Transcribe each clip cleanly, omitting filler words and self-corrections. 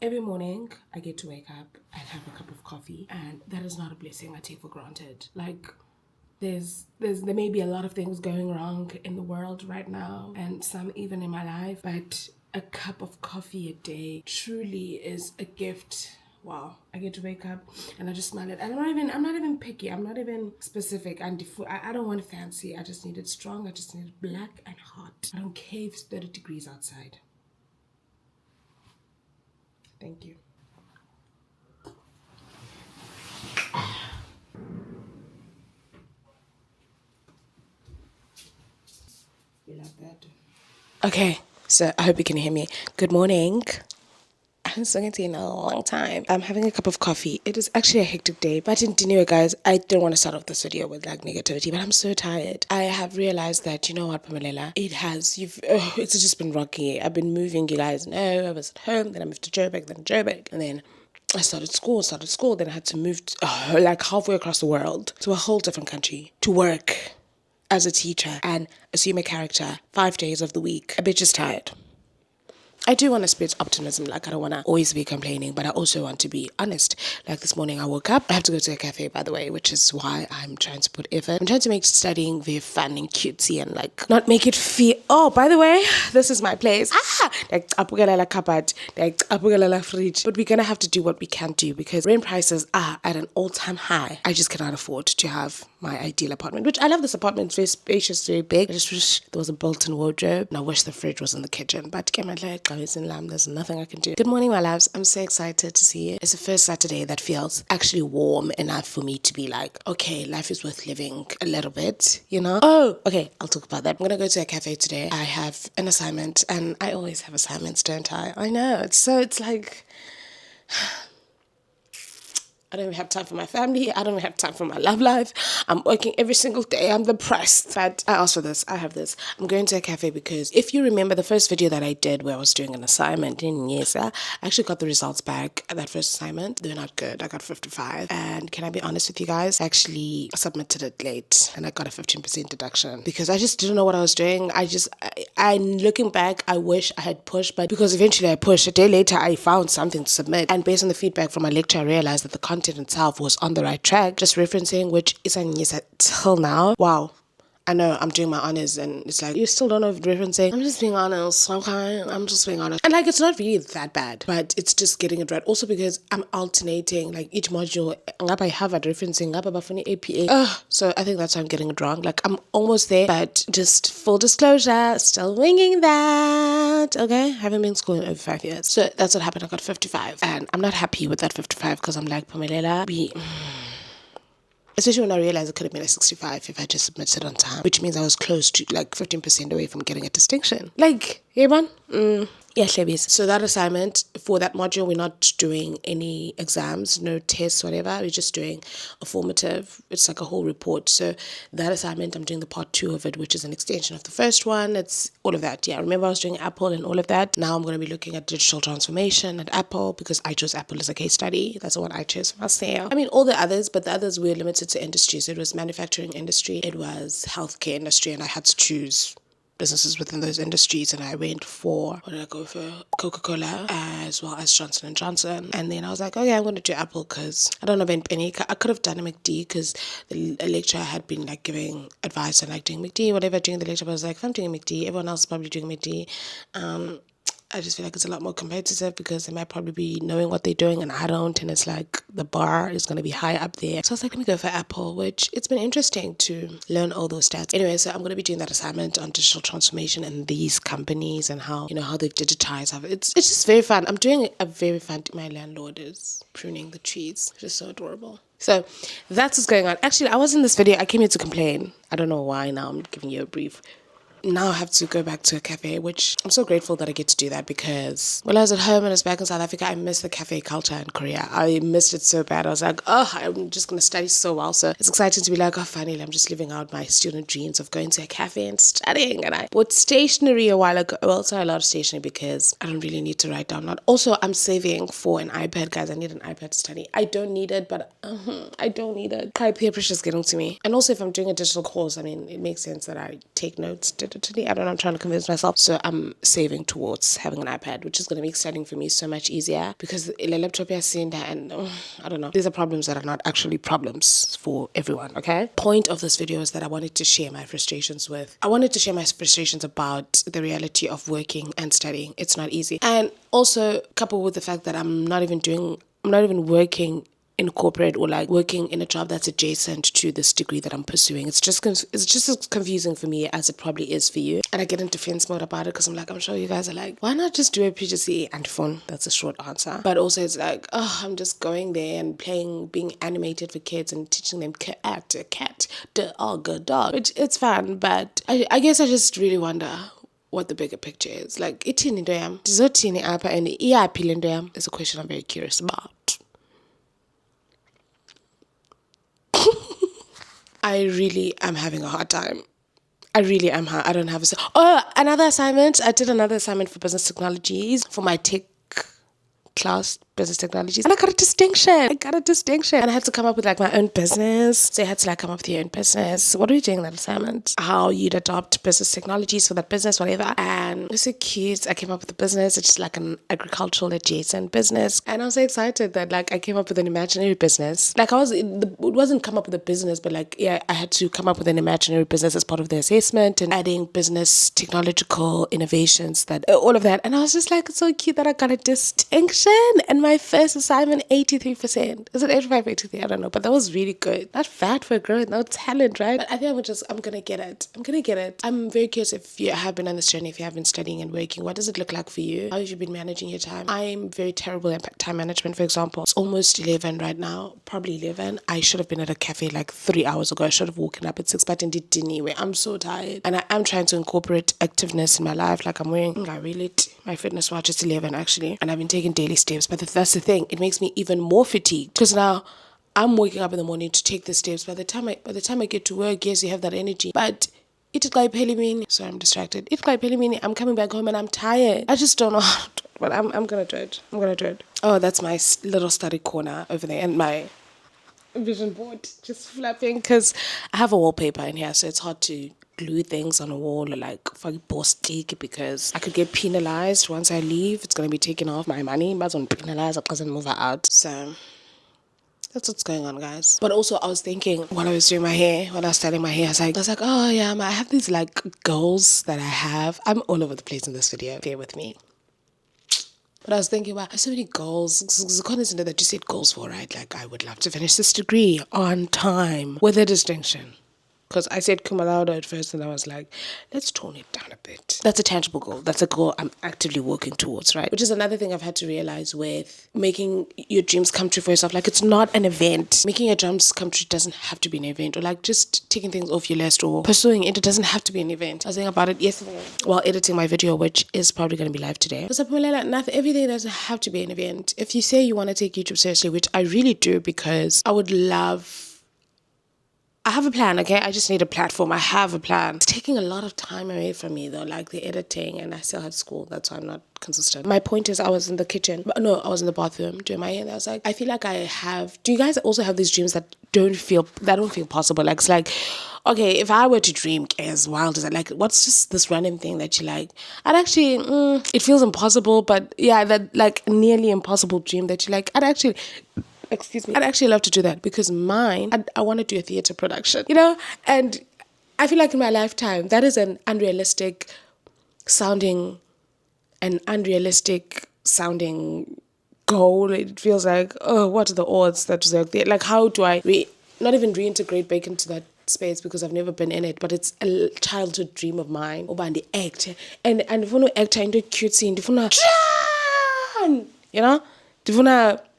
Every morning, I get to wake up and have a cup of coffee, and that is not a blessing I take for granted. Like, there may be a lot of things going wrong in the world right now, and some even in my life, but a cup of coffee a day truly is a gift. Wow, I get to wake up and I just smell it. And I'm not even picky. I'm not even specific. I don't want fancy. I just need it strong. I just need it black and hot. I don't care if it's 30 degrees outside. Thank you. You love that. Okay, so I hope you can hear me. Good morning. I haven't spoken to you in a long time. I'm having a cup of coffee. It is actually a hectic day, but anyway, guys, I don't want to start off this video with like negativity, but I'm so tired. I have realized that, you know what, Pamela, it's just been rocky. I've been moving, you guys know. I was at home, then I moved to Joburg, and then I started school, then I had to move like halfway across the world to a whole different country to work as a teacher and assume a character 5 days of the week. A bitch is tired. I do want to spread optimism, like I don't want to always be complaining, but I also want to be honest. Like this morning I woke up, I have to go to a cafe by the way, which is why I'm trying to put effort. I'm trying to make studying very fun and cutesy and like not make it feel, oh, by the way, this is my place. Like apugela cupboard, like apugela fridge. But we're going to have to do what we can do because rent prices are at an all-time high. I just cannot afford to have my ideal apartment, which I love. This apartment. It's very spacious, very big. I just wish there was a built-in wardrobe and I wish the fridge was in the kitchen, but there's nothing I can do. Good morning, my loves. I'm so excited to see you. It's the first Saturday that feels actually warm enough for me to be like, okay, life is worth living a little bit, you know? Oh, okay, I'll talk about that. I'm gonna go to a cafe today. I have an assignment and I always have assignments, don't I? I know, it's like I don't even have time for my family. I don't even have time for my love life. I'm working every single day. I'm depressed. But I asked for this. I have this. I'm going to a cafe because if you remember the first video that I did where I was doing an assignment in Nyesa, I actually got the results back at that first assignment. They're not good. I got 55. And can I be honest with you guys? I actually submitted it late and I got a 15% deduction because I just didn't know what I was doing. I looking back, I wish I had pushed, but because eventually I pushed, a day later I found something to submit. And based on the feedback from my lecturer, I realized that the content itself was on the right track, just referencing which is till now. Wow. I know I'm doing my honors and it's like, you still don't know if referencing. I'm just being honest, okay? I'm just being honest. And like, it's not really that bad, but it's just getting it right. Also because I'm alternating, like each module, I have a referencing, APA. So I think that's why I'm getting it wrong. Like I'm almost there, but just full disclosure, still winging that, okay? Haven't been in school in over 5 years. So that's what happened. I got 55 and I'm not happy with that 55 because I'm like, Pamela, especially when I realized it could have been a 65 if I just submitted on time, which means I was close to like 15% away from getting a distinction. Like, hey man, yeah, Shebies. So that assignment for that module, we're not doing any exams, no tests, whatever. We're just doing a formative. It's like a whole report. So that assignment, I'm doing the part 2 of it, which is an extension of the first one. It's all of that. Yeah, remember I was doing Apple and all of that. Now I'm going to be looking at digital transformation at Apple because I chose Apple as a case study. That's the one I chose for myself. I mean, all the others, but the others were limited to industry. So it was manufacturing industry, it was healthcare industry, and I had to choose businesses within those industries, and I went for, what did I go for? Coca-Cola as well as Johnson & Johnson. And then I was like, okay, I'm going to do Apple because I don't have any. I could have done a McD because the lecturer had been like giving advice on like doing McD, whatever, during the lecture. But I was like, if I'm doing a McD, everyone else is probably doing McD. I just feel like it's a lot more competitive because they might probably be knowing what they're doing and I don't, and it's like the bar is going to be high up there. So I was like, let me go for Apple, which it's been interesting to learn all those stats. Anyway, so I'm going to be doing that assignment on digital transformation and these companies and how, how they've digitized. It's just very fun. I'm doing a very fun, my landlord is pruning the trees, which is so adorable. So that's what's going on. Actually, I was in this video. I came here to complain. I don't know why now. I'm giving you a brief. Now I have to go back to a cafe, which I'm so grateful that I get to do that because when I was at home and I was back in South Africa, I missed the cafe culture in Korea. I missed it so bad. I was like, I'm just going to study so well. So it's exciting to be like, finally, I'm just living out my student dreams of going to a cafe and studying. And I bought stationery a while ago. Well, sorry, a lot of stationery because I don't really need to write down. Also, I'm saving for an iPad, guys. I need an iPad to study. I don't need it, but I don't need it. Peer pressure is getting to me. And also, if I'm doing a digital course, I mean, it makes sense that I take notes digitally. digitally. I don't know, I'm trying to convince myself. So I'm saving towards having an iPad, which is going to make studying for me so much easier because the laptop is seen there and I don't know. These are problems that are not actually problems for everyone, okay? Point of this video is that I wanted to share my frustrations about the reality of working and studying. It's not easy. And also coupled with the fact that I'm not even working in corporate or like working in a job that's adjacent to this degree that I'm pursuing. It's just as confusing for me as it probably is for you. And I get in defense mode about it because I'm like, I'm sure you guys are like, why not just do a PGCE and phone? That's a short answer. But also it's like, oh, I'm just going there and being animated for kids and teaching them cat, dog, which it's fun. But I guess I just really wonder what the bigger picture is. Like, itini into yam. Dizotini apa and iyaphi into yam is a question I'm very curious about. I really am having a hard time. I really am. I don't have another assignment. I did another assignment for business technologies for my tech class, business technologies, and I got a distinction. And I had to come up with like my own business. So you had to like come up with your own business. What are we doing in that assignment? How you'd adopt business technologies for that business, whatever. And it was so cute. I came up with a business. It's just like an agricultural adjacent business. And I was so excited that like I came up with an imaginary business. Like it wasn't come up with a business, but like, yeah, I had to come up with an imaginary business as part of the assessment and adding business technological innovations all of that. And I was just like, it's so cute that I got a distinction. And my first assignment, 83%. Is it 85, 83? I don't know. But that was really good. Not bad for a girl, no talent, right? But I think I'm going to get it. I'm very curious if you have been on this journey, if you have been studying and working. What does it look like for you? How have you been managing your time? I'm very terrible at time management, for example. It's almost 11 right now. Probably 11. I should have been at a cafe like 3 hours ago. I should have woken up at 6, but indeed didn't anyway. I'm so tired. And I am trying to incorporate activeness in my life. Like I'm wearing, my fitness watch is 11 actually. And I've been taking daily steps. But that's the thing. It makes me even more fatigued because now I'm waking up in the morning to take the steps. By the time I get to work, yes, you have that energy. But so I'm distracted. I'm coming back home and I'm tired. I just don't know how to do it, but I'm gonna do it. Oh, that's my little study corner over there and my vision board just flapping because I have a wallpaper in here, so it's hard to glue things on a wall or like stick because I could get penalized once I leave. It's gonna be taken off my money, but on penalized I doesn't move out. So that's what's going on, guys. But also I was thinking when I was styling my hair, I was like, oh yeah, I have these like goals that I have. I'm all over the place in this video. Bear with me. But I was thinking about so many goals. The that you set goals for, right? Like I would love to finish this degree on time with a distinction. Because I said cum laude at first and I was like, let's tone it down a bit. That's a tangible goal. That's a goal I'm actively working towards, right? Which is another thing I've had to realize with making your dreams come true for yourself. Like it's not an event. Making your dreams come true doesn't have to be an event. Or like just taking things off your list or pursuing it doesn't have to be an event. I was thinking about it yesterday while editing my video, which is probably going to be live today. Everything doesn't have to be an event. If you say you want to take YouTube seriously, which I really do because I have a plan, okay? I just need a platform. I have a plan. It's taking a lot of time away from me though, like the editing, and I still had school. That's why I'm not consistent. My point is I was in the kitchen. I was in the bathroom doing my hair and I was like, I feel like do you guys also have these dreams that don't feel possible? Like it's like, okay, if I were to dream as wild as that, like what's just this random thing that you like? It feels impossible, but yeah, that like nearly impossible dream that you like, I'd actually love to do that because I want to do a theater production, and I feel like in my lifetime, that is an unrealistic sounding goal. It feels like, oh, what are the odds that like, how do I not even reintegrate back into that space because I've never been in it, but it's a childhood dream of mine. Over the act and if you want to act into cutesy and if you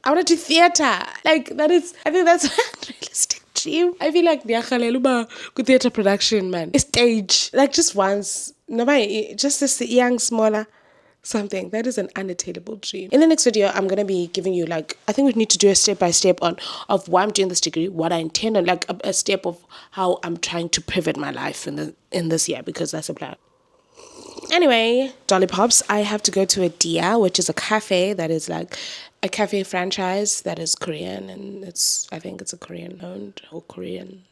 I want to do theater. Like I think that's a realistic dream. I feel like good theater production, man. A stage. Like just once. Just this young, smaller something. That is an unattainable dream. In the next video, I'm going to be giving you I think we need to do a step-by-step of why I'm doing this degree, what I intend on, like a step of how I'm trying to pivot my life in this year because that's a plan. Anyway, Dolly Pops, I have to go to a Dia, which is a cafe that is like a cafe franchise that is Korean, and I think it's a Korean owned or Korean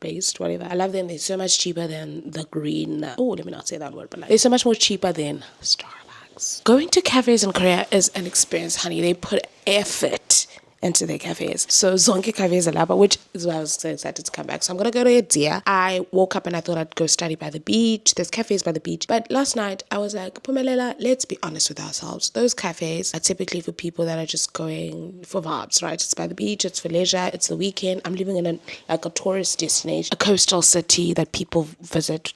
based, whatever. I love them. They're so much cheaper than the green. Oh, let me not say that word, but like, they're so much more cheaper than Starbucks. Going to cafes in Korea is an experience, honey. They put effort into their cafes. So Zonke Cafes Alaba, which is why I was so excited to come back. So I'm gonna go to Edia. I woke up and I thought I'd go study by the beach. There's cafes by the beach. But last night I was like, Pumelela, let's be honest with ourselves. Those cafes are typically for people that are just going for vibes, right? It's by the beach, it's for leisure, it's the weekend. I'm living in a tourist destination, a coastal city that people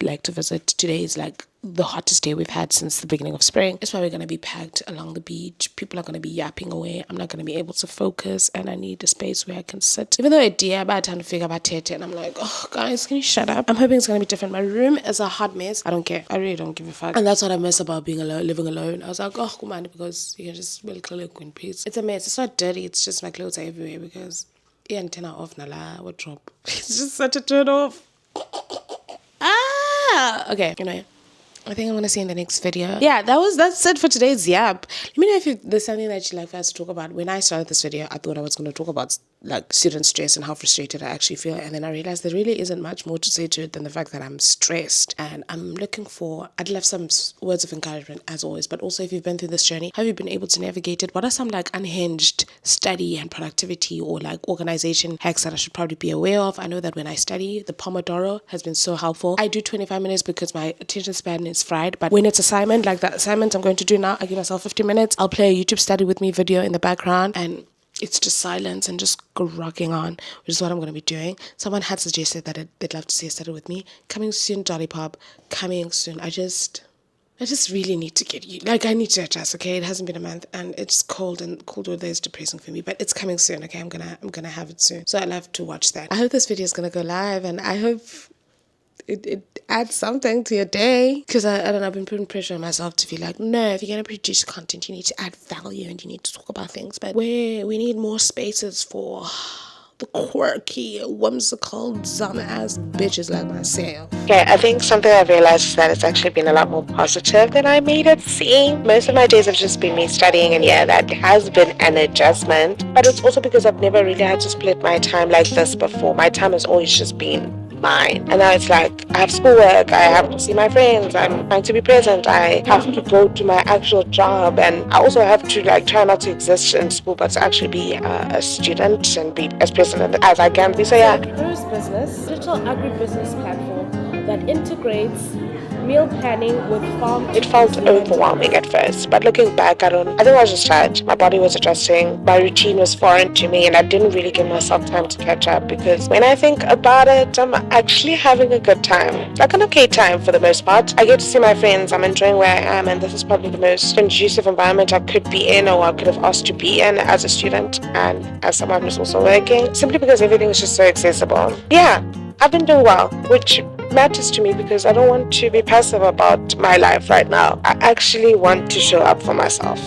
like to visit. Today is like the hottest day we've had since the beginning of spring. It's probably going to be packed along the beach. People are going to be yapping away. I'm not going to be able to focus, and I need a space where I can sit. Even though I did by the time to figure out Tete, and I'm like, oh guys, can you shut up? I'm hoping it's going to be different. My room is a hot mess. I don't care. I really don't give a fuck. And that's what I miss about being alone, living alone. I was like, oh, come on, because you can just well look in peace. It's a mess. It's not dirty. It's just my clothes are everywhere because antenna off nala wardrobe. It's just such a turn off. Okay, anyway. I think I'm going to see in the next video. Yeah, that's it for today's Yap. Let me know if there's something that you'd like for us to talk about. When I started this video, I thought I was going to talk about like student stress and how frustrated I actually feel. And then I realized there really isn't much more to say to it than the fact that I'm stressed. And I'm looking for, I'd love some words of encouragement as always. But also if you've been through this journey, have you been able to navigate it? What are some like unhinged study and productivity or like organization hacks that I should probably be aware of? I know that when I study, the Pomodoro has been so helpful. I do 25 minutes because my attention span is fried. But when it's assignment, like that assignment I'm going to do now, I give myself 15 minutes. I'll play a YouTube study with me video in the background and it's just silence and just rocking on, which is what I'm going to be doing. Someone had suggested that they'd love to see a study with me. Coming soon, Dolly Pop. Coming soon. I just really need to get you. Like, I need to adjust, okay? It hasn't been a month and it's cold and cold weather is depressing for me, but it's coming soon, okay? I'm gonna have it soon. So I'd love to watch that. I hope this video is going to go live and I hope it adds something to your day, because I don't know, I've been putting pressure on myself to feel like, no, if you're going to produce content you need to add value and you need to talk about things, but we need more spaces for the quirky, whimsical, dumb-ass bitches like myself. Okay, I think something I've realized is that it's actually been a lot more positive than I made it seem. Most of my days have just been me studying, and yeah, that has been an adjustment, but it's also because I've never really had to split my time like this before. My time has always just been mine, and now it's like I have schoolwork, I have to see my friends, I'm trying to be present, I have to go to my actual job, and I also have to like try not to exist in school but to actually be a student and be as present as I can be. So yeah, Cruise Business, digital agribusiness platform that integrates meal planning with farm. It felt overwhelming at first, but looking back, I think I was just tired. My body was adjusting, my routine was foreign to me, and I didn't really give myself time to catch up, because when I think about it, I'm actually having a good time, like an okay time for the most part. I get to see my friends, I'm enjoying where I am, and this is probably the most conducive environment I could be in, or I could have asked to be in as a student and as someone who's also working, simply because everything is just so accessible. Yeah, I've been doing well, which matters to me because I don't want to be passive about my life right now. I actually want to show up for myself.